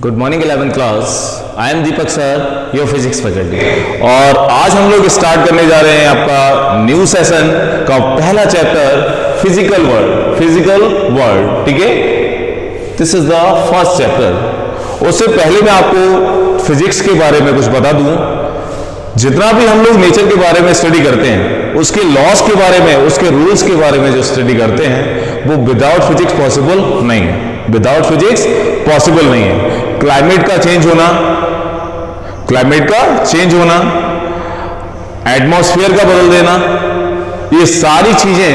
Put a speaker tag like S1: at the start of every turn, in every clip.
S1: Good morning 11th class. I am Deepak sir, your physics faculty. और आज हम लोग स्टार्ट करने जा रहे हैं आपका न्यू सेशन का पहला चैप्टर फिजिकल वर्ल्ड। ठीक है, this is the first chapter. उससे पहले मैं आपको फिजिक्स के बारे में कुछ बता दूं। जितना भी हम लोग नेचर के बारे में स्टडी करते हैं, उसके लॉस के बारे में, उसके रूल्स के बारे में जो स्टडी करते हैं, वो विदाउट फिजिक्स पॉसिबल नहीं है। विदाउट फिजिक्स पॉसिबल नहीं है। क्लाइमेट का चेंज होना, एटमॉस्फेयर का बदल देना, ये सारी चीजें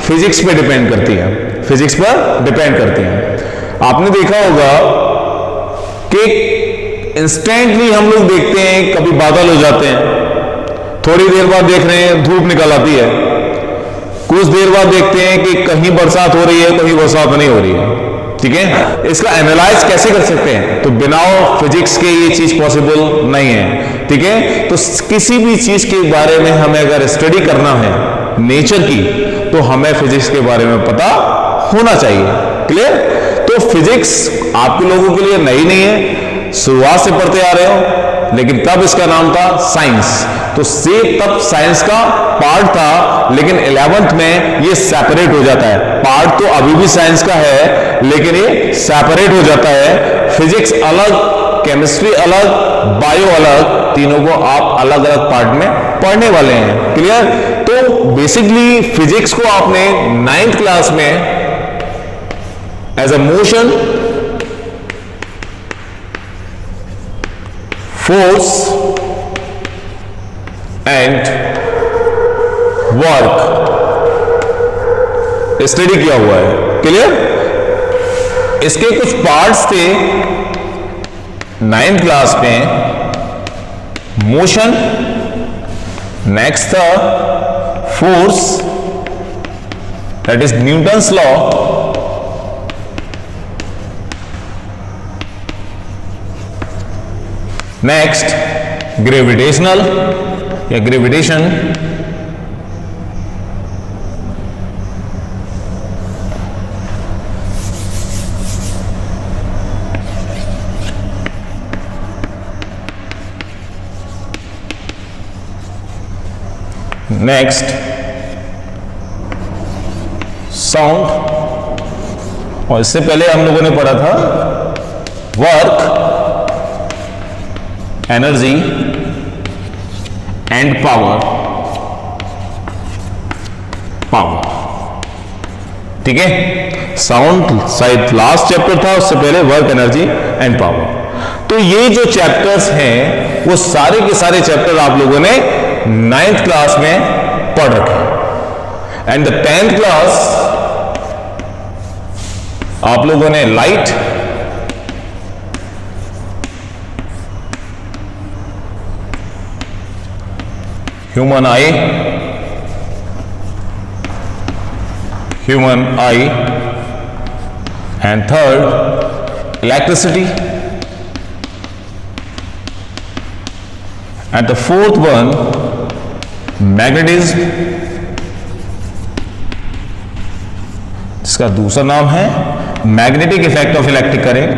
S1: फिजिक्स पे डिपेंड करती हैं, फिजिक्स पर डिपेंड करती हैं। आपने देखा होगा कि इंस्टेंटली हम लोग देखते हैं कभी बादल हो जाते हैं, थोड़ी देर बाद देख रहे हैं धूप निकल आती है, कुछ देर बाद देखते हैं कि कहीं बरसात हो रही है, कहीं बरसात नहीं हो रही है। ठीक है, इसका एनालाइज कैसे कर सकते हैं? तो बिना फिजिक्स के ये चीज पॉसिबल नहीं है। ठीक है, तो किसी भी चीज के बारे में हमें अगर स्टडी करना है नेचर की, तो हमें फिजिक्स के बारे में पता होना चाहिए। क्लियर? तो फिजिक्स आप लोगों के लिए नई नहीं है, शुरुआत से पढ़ते आ रहे हो, लेकिन तब इसका नाम था साइंस। तो से तब साइंस का पार्ट था, लेकिन 11th में ये सेपरेट हो जाता है। पार्ट तो अभी भी साइंस का है, लेकिन ये सेपरेट हो जाता है। फिजिक्स अलग, केमिस्ट्री अलग, बायो अलग, तीनों को आप अलग अलग पार्ट में पढ़ने वाले हैं। क्लियर? तो बेसिकली फिजिक्स को आपने 9th क्लास में as a motion, force and work study किया हुआ है। क्लियर? इसके कुछ पार्ट्स थे 9th क्लास में। मोशन, नेक्स्ट था force, that is Newton's law, next gravitational या ग्रेविटेशन, नेक्स्ट साउंड, और इससे पहले हम लोगों ने पढ़ा था वर्क, एनर्जी एंड पावर। ठीक है, साउंड शायद लास्ट चैप्टर था, उससे पहले वर्क, एनर्जी एंड पावर। तो ये जो चैप्टर्स हैं वो सारे के सारे चैप्टर आप लोगों ने 9th क्लास में पढ़ रखे। एंड द 10th क्लास आप लोगों ने light, human I and third electricity, and the fourth one magnetism, इसका दूसरा नाम है magnetic effect of electric current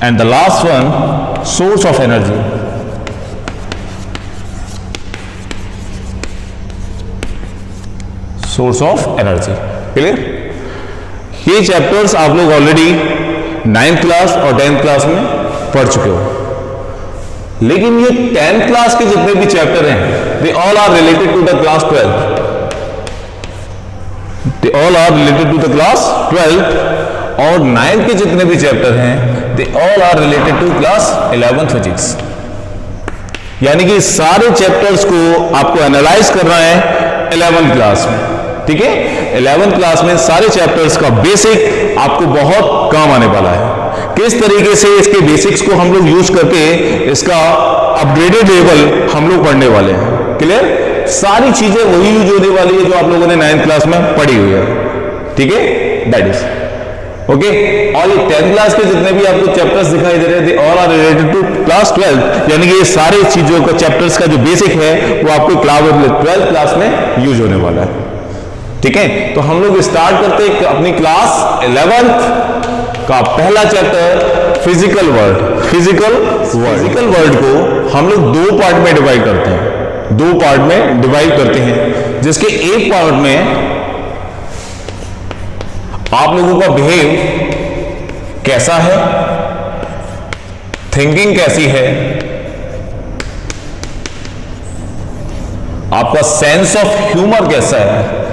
S1: and the last one source of energy. Source of energy. Clear? ये chapters आप लोग ऑलरेडी 9th क्लास और 10th class में पढ़ चुके हो, लेकिन ये 10th क्लास के जितने भी चैप्टर हैं, they all are related to the class 12th। They all are related to the class 12th, और 9th के जितने भी चैप्टर हैं, they all are related to class 11th physics. यानी कि सारे चैप्टर्स को आपको एनालाइज करना है 11th क्लास में। ठीक है, 11th क्लास में सारे चैप्टर्स का बेसिक आपको बहुत काम आने वाला है। किस तरीके से इसके बेसिक्स को हम लोग यूज करके इसका अपग्रेडेड लेवल हम लोग पढ़ने वाले हैं। क्लियर? सारी चीजें वही यूज होने वाली है जो आप लोगों ने 9th क्लास में पढ़ी हुई है। ठीक है, दैट इज ओके और ये 10th क्लास के जितने भी आपको चैप्टर्स दिखाई दे रहे हैं, they all are related to class 12, यानी कि ये सारे चीजों का चैप्टर्स का जो बेसिक है वो आपको क्लास 12th क्लास में यूज होने वाला है। ठीक है, तो हम लोग स्टार्ट करते हैं अपनी क्लास 11th का पहला chapter physical world. Physical world को हम लोग दो पार्ट में डिवाइड करते हैं, दो पार्ट में डिवाइड करते हैं, जिसके एक पार्ट में आप लोगों का बिहेव कैसा है, थिंकिंग कैसी है, आपका सेंस ऑफ ह्यूमर कैसा है,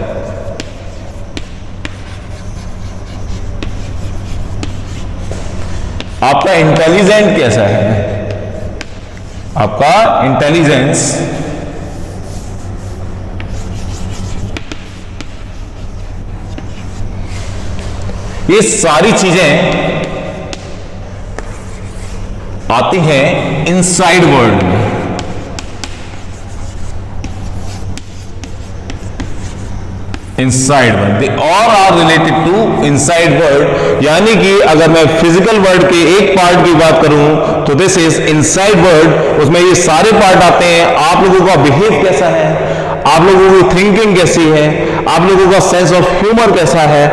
S1: आपका इंटेलिजेंट कैसा है, आपका इंटेलिजेंस ये सारी चीजें आती हैं इनसाइड वर्ल्ड में। Inside world, they all are related to inside world, यानी कि अगर मैं फिजिकल वर्ल्ड के एक पार्ट की बात करूं तो दिस इज इनसाइड वर्ल्ड, उसमें ये सारे पार्ट आते हैं। आप लोगों का बिहेव कैसा है, आप लोगों की थिंकिंग कैसी है, आप लोगों का सेंस ऑफ ह्यूमर कैसा है,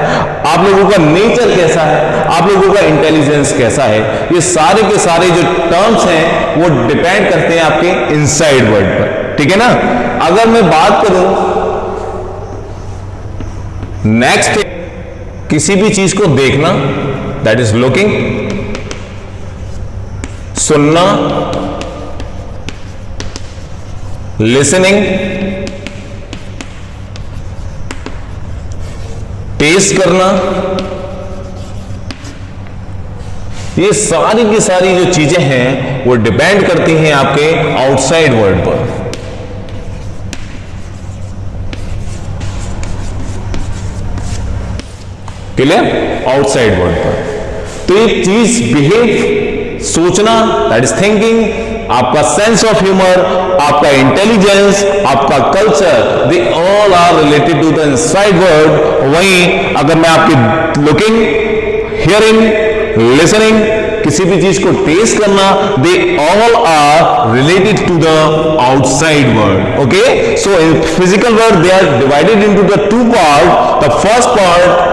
S1: आप लोगों का नेचर कैसा है, आप लोगों का इंटेलिजेंस कैसा है, ये सारे के सारे जो टर्म्स हैं वो डिपेंड करते हैं आपके इनसाइड वर्ल्ड पर। ठीक है ना। अगर मैं बात करूं नेक्स्ट, किसी भी चीज को देखना, दैट इज लुकिंग, सुनना, लिसनिंग, टेस्ट करना, ये सारी की सारी जो चीजें हैं वो डिपेंड करती हैं आपके आउटसाइड वर्ल्ड पर। क्लियर, आउटसाइड वर्ल्ड पर। तो ये चीज बिहेव, सोचना, दैट इज थिंकिंग, आपका सेंस ऑफ ह्यूमर, आपका इंटेलिजेंस, आपका culture, they all are related to the inside world. वहीं अगर मैं आपकी लुकिंग, हियरिंग, लिसनिंग, किसी भी चीज को टेस्ट करना, they all are related to the outside world. Okay, so in physical world they are divided into the two part. The first part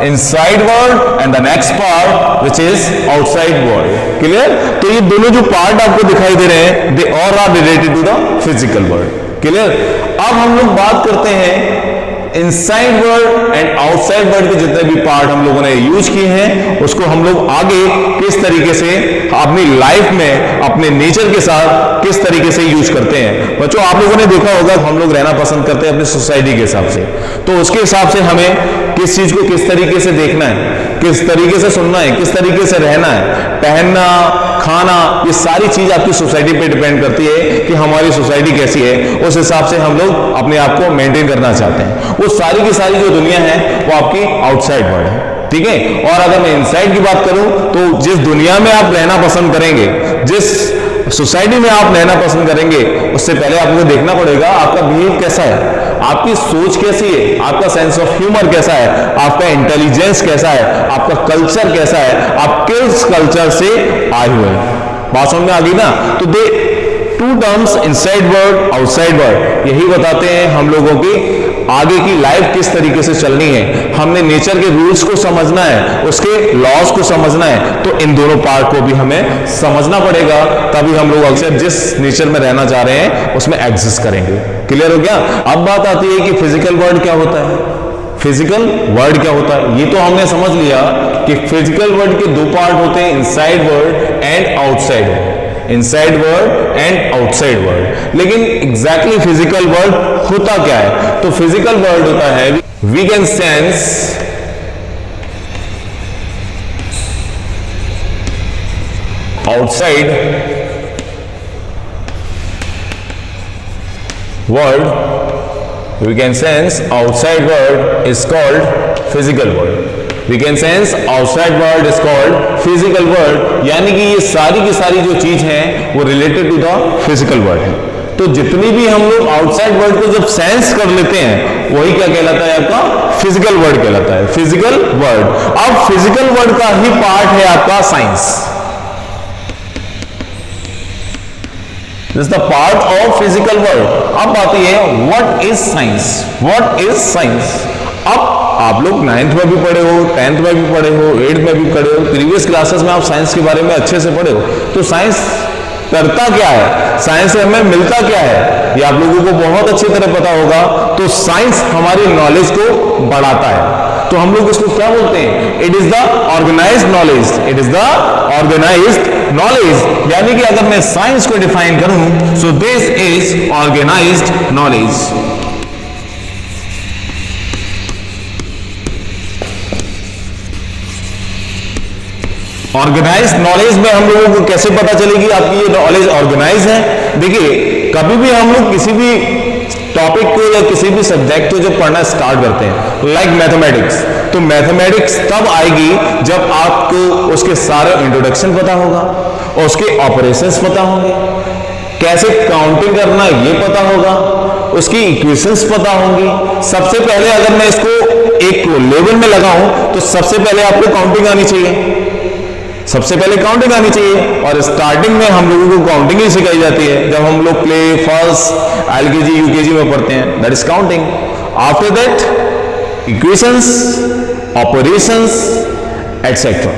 S1: inside world and the next part which is outside world. Clear? तो ये दोनों जो part आपको दिखाई दे रहे हैं they all are related to the physical world. Clear? अब हम लोग बात करते हैं inside world and outside world के जितने भी पार्ट हम लोगों ने यूज किए हैं उसको हम लोग आगे किस तरीके से अपनी लाइफ में अपने नेचर के साथ किस तरीके से यूज करते हैं। बच्चों आप लोगों ने देखा होगा हम लोग रहना पसंद करते हैं अपनी सोसाइटी के हिसाब से, तो उसके हिसाब से हमें किस चीज को किस तरीके से देखना है, किस तरीके से सुनना है, किस तरीके से रहना है, पहनना, खाना, ये सारी चीज आपकी सोसाइटी पे डिपेंड करती है कि हमारी सोसाइटी कैसी है, उस हिसाब से हम लोग अपने आप को मेंटेन करना चाहते हैं। वो सारी की सारी जो दुनिया है वो आपकी आउटसाइड वर्ल्ड है। ठीक है, और अगर मैं इनसाइड की बात करूं तो जिस दुनिया में आप रहना पसंद करेंगे, जिस सोसाइटी में आप रहना पसंद करेंगे, उससे पहले आपको देखना पड़ेगा आपका बिहेव कैसा है, आपकी सोच कैसी है, आपका सेंस ऑफ ह्यूमर कैसा है, आपका इंटेलिजेंस कैसा है, आपका कल्चर कैसा है, आप किस कल्चर से आए हुए हैं। बात समझ में आ गई ना। तो the two terms inside world, outside world, यही बताते हैं हम लोगों की आगे की लाइफ किस तरीके से चलनी है। हमने नेचर के रूल्स को समझना है, उसके लॉज को समझना है, तो इन दोनों पार्ट को भी हमें समझना पड़ेगा, तभी हम लोग अक्सर जिस नेचर में रहना चाह रहे हैं उसमें एग्जिस्ट करेंगे। क्लियर हो गया। अब बात आती है कि फिजिकल वर्ल्ड क्या होता है। फिजिकल वर्ल्ड क्या होता है, ये तो हमने समझ लिया कि फिजिकल वर्ल्ड के दो पार्ट होते हैं, inside world and outside world. Inside world and outside world, लेकिन एग्जैक्टली फिजिकल वर्ल्ड होता क्या है। तो फिजिकल वर्ल्ड होता है we can sense outside world, we can sense outside world is called physical world. We can sense outside world is called physical world, यानी कि ये सारी की सारी जो चीज है वो related to the physical world है। तो जितनी भी हम लोग आउटसाइड वर्ल्ड को जब सेंस कर लेते हैं वही क्या कहलाता है आपका फिजिकल वर्ल्ड कहलाता है, फिजिकल वर्ल्ड। अब फिजिकल वर्ल्ड का ही पार्ट है आपका science. This is the part of physical world. अब आती है what is science, what is science. अब आप लोग 9th में भी पढ़े हो, 10th में भी पढ़े हो, 8th में भी पढ़े हो, प्रीवियस क्लासेस में आप साइंस के बारे में अच्छे से पढ़े हो। तो साइंस करता क्या है, साइंस से हमें मिलता क्या है, ये आप लोगों को बहुत अच्छी तरह पता होगा। तो साइंस हमारी नॉलेज को बढ़ाता है। तो हम लोग इसको क्या बोलते हैं, it is the organised knowledge, it is the organised knowledge. यानी कि अगर मैं साइंस को डिफाइन करूं, so this is organised knowledge. Organised knowledge में हम लोगों को कैसे पता चलेगी आपकी ये नॉलेज ऑर्गेनाइज है। देखिए कभी भी हम लोग किसी भी टॉपिक को या किसी भी सब्जेक्ट को जब पढ़ना स्टार्ट करते हैं, लाइक मैथमेटिक्स, तो मैथमेटिक्स तब आएगी जब आपको उसके सारे इंट्रोडक्शन पता होगा, और उसके ऑपरेशंस पता होंगे, कैसे काउंटिंग करना ये पता होगा, उसकी इक्वेशंस पता होंगी। सबसे पहले अगर मैं इसको एक लेवल में लगाऊं तो सबसे पहले आपको काउंटिंग आनी चाहिए, सबसे पहले काउंटिंग आनी चाहिए। और स्टार्टिंग में हम लोगों को काउंटिंग ही सिखाई जाती है जब हम लोग प्ले फर्स्ट एलकेजी यूकेजी में पढ़ते हैं, that is counting. After that equations, operations etcetera,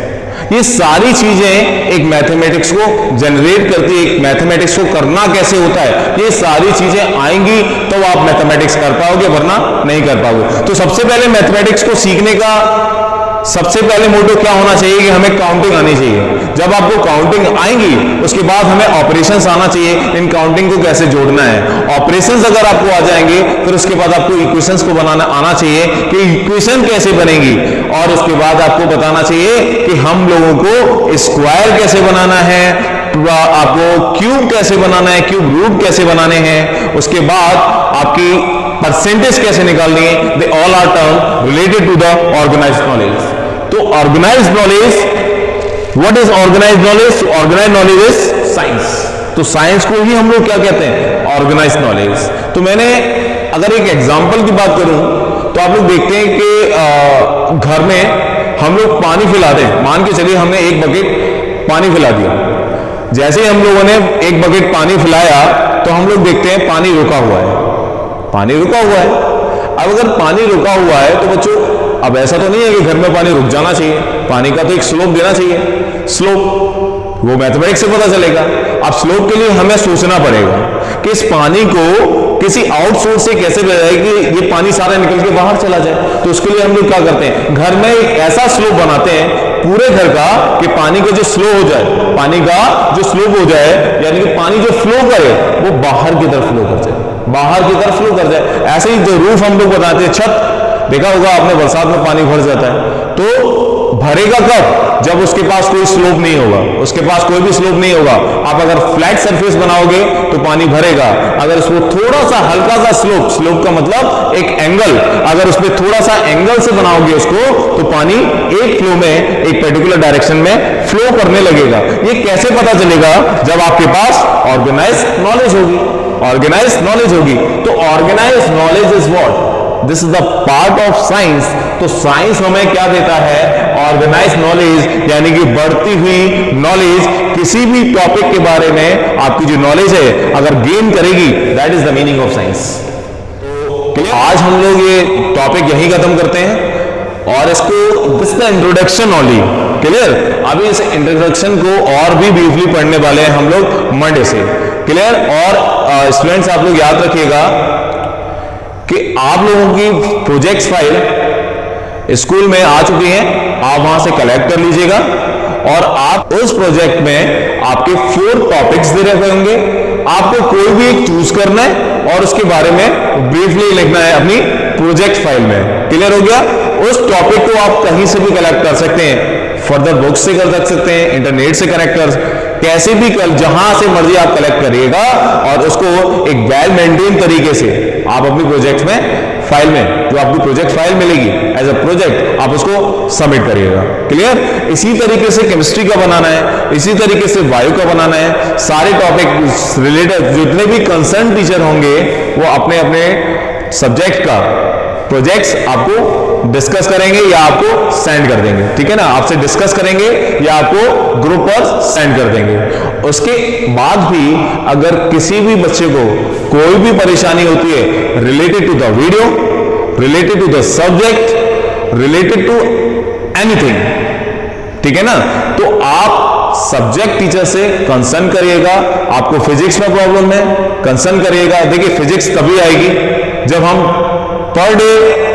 S1: ये सारी चीजें एक मैथमेटिक्स को जनरेट करती है। एक मैथमेटिक्स को करना कैसे होता है, ये सारी चीजें आएंगी तो आप मैथमेटिक्स कर पाओगे, वरना नहीं कर पाओगे। तो सबसे पहले मैथमेटिक्स को सीखने का सबसे पहले मोटो क्या होना चाहिए कि हमें काउंटिंग आनी चाहिए। जब आपको काउंटिंग आएंगी उसके बाद हमें ऑपरेशंस आना चाहिए, इन काउंटिंग को कैसे जोड़ना है। ऑपरेशंस अगर आपको आ जाएंगे फिर उसके बाद आपको इक्वेशंस को बनाना आना चाहिए कि इक्वेशन कैसे बनेगी, और उसके बाद आपको बताना चाहिए कि हम लोगों को स्क्वायर कैसे बनाना है, आपको क्यूब कैसे बनाना है, क्यूब रूट कैसे बनाने हैं, उसके बाद आपकी परसेंटेज कैसे निकालनी है। They all are term related to the organised knowledge. तो organised knowledge, what is organised knowledge, organised knowledge is science. तो साइंस को ही हम लोग क्या कहते हैं, ऑर्गेनाइज्ड नॉलेज। तो मैंने अगर एक एग्जांपल की बात करूं तो आप लोग देखते हैं कि घर में हम लोग पानी पिलाते हैं। मान के चलिए हमने एक बकेट पानी पिला दिया, जैसे ही हम लोगों ने एक बकेट पानी पिलाया तो हम लोग देखते हैं पानी रुका हुआ है, पानी रुका हुआ है। अब अगर पानी रुका हुआ है तो बच्चों अब ऐसा तो नहीं है कि घर में पानी रुक जाना चाहिए, पानी का तो एक स्लोप देना चाहिए। स्लोप वो मैथमेटिक्स से पता चलेगा। अब स्लोप के लिए हमें सोचना पड़ेगा कि इस पानी को किसी आउटसोर्स से कैसे बजाए कि ये पानी सारा निकल के बाहर चला जाए। तो उसके लिए हम लोग क्या करते हैं, घर में एक ऐसा स्लोप बनाते हैं पूरे घर का कि पानी का जो स्लो हो जाए, पानी का जो स्लोप हो जाए, यानी कि पानी जो फ्लो करे वो बाहर की तरफ फ्लो कर जाए, बाहर की तरफ फ्लो कर जाए। ऐसे ही जो रूफ हम लोग बनाते हैं, छत देखा होगा आपने, बरसात में पानी भर जाता है, तो भरेगा कब, जब उसके पास कोई स्लोप नहीं होगा, उसके पास कोई भी स्लोप नहीं होगा। आप अगर फ्लैट सरफेस बनाओगे तो पानी भरेगा, अगर उसको थोड़ा सा हल्का सा स्लोप, स्लोप का मतलब एक एंगल, अगर उस पर थोड़ा सा एंगल से बनाओगे उसको तो पानी एक फ्लो में एक पर्टिकुलर डायरेक्शन में फ्लो करने लगेगा। ये कैसे पता चलेगा, जब आपके पास ऑर्गेनाइज्ड नॉलेज होगी, ऑर्गेनाइज्ड नॉलेज होगी। तो organised knowledge is what, this is the part of science. तो साइंस हमें क्या देता है, ऑर्गेनाइज्ड नॉलेज, यानी कि बढ़ती हुई नॉलेज। किसी भी टॉपिक के बारे में आपकी जो नॉलेज है अगर गेन करेगी, that is the meaning of science. आज हम लोग ये टॉपिक यहीं खत्म करते हैं और इसको this the introduction only, clear. अभी इस इंट्रोडक्शन को और भी ब्रीफली पढ़ने वाले हैं हम लोग मंडे से, क्लियर। और स्टूडेंट्स आप लोग याद रखिएगा कि आप लोगों की प्रोजेक्ट फाइल स्कूल में आ चुकी है, आप वहां से कलेक्ट कर लीजिएगा और आप उस प्रोजेक्ट में आपके 4 टॉपिक्स दे रहे होंगे, आपको कोई भी एक चूज करना है और उसके बारे में ब्रीफली लिखना है अपनी प्रोजेक्ट फाइल में, क्लियर हो गया। उस टॉपिक को आप कहीं से भी कलेक्ट कर सकते हैं, फर्दर बुक्स से कर सकते हैं, इंटरनेट से कनेक्ट कर, कैसे भी जहां से मर्जी आप कलेक्ट करिएगा और उसको एक वेल मेंटेन तरीके से आप अपनी प्रोजेक्ट में फाइल में, जो आपकी प्रोजेक्ट फाइल मिलेगी एज अ प्रोजेक्ट, आप उसको सबमिट करिएगा। क्लियर? इसी तरीके से केमिस्ट्री का बनाना है, इसी तरीके से बायो का बनाना है। सारे टॉपिक रिलेटेड जितने भी कंसर्न टीचर होंगे वो अपने अपने सब्जेक्ट का प्रोजेक्ट्स आपको डिस्कस करेंगे या आपको सेंड कर देंगे। ठीक है ना? आपसे डिस्कस करेंगे या आपको ग्रुप पर सेंड कर देंगे। उसके बाद भी अगर किसी भी बच्चे को कोई भी परेशानी होती है related to the video, related to the subject, related to anything, ठीक है ना, तो आप सब्जेक्ट टीचर से कंसर्न करिएगा। आपको फिजिक्स में प्रॉब्लम है, कंसर्न करिएगा। देखिए फिजिक्स तभी आएगी जब हम पर डे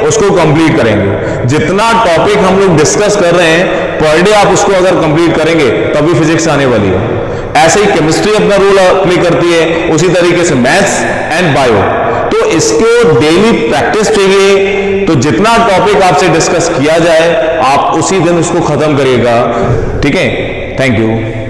S1: उसको कंप्लीट करेंगे। जितना टॉपिक हम लोग डिस्कस कर रहे हैं पर डे आप उसको अगर कंप्लीट करेंगे तभी फिजिक्स आने वाली है। ऐसे ही केमिस्ट्री अपना रोल प्ले करती है, उसी तरीके से मैथ्स एंड बायो। तो इसको डेली प्रैक्टिस चाहिए। तो जितना टॉपिक आपसे डिस्कस किया जाए आप उसी दिन उसको खत्म करिएगा। ठीक है? Thank you.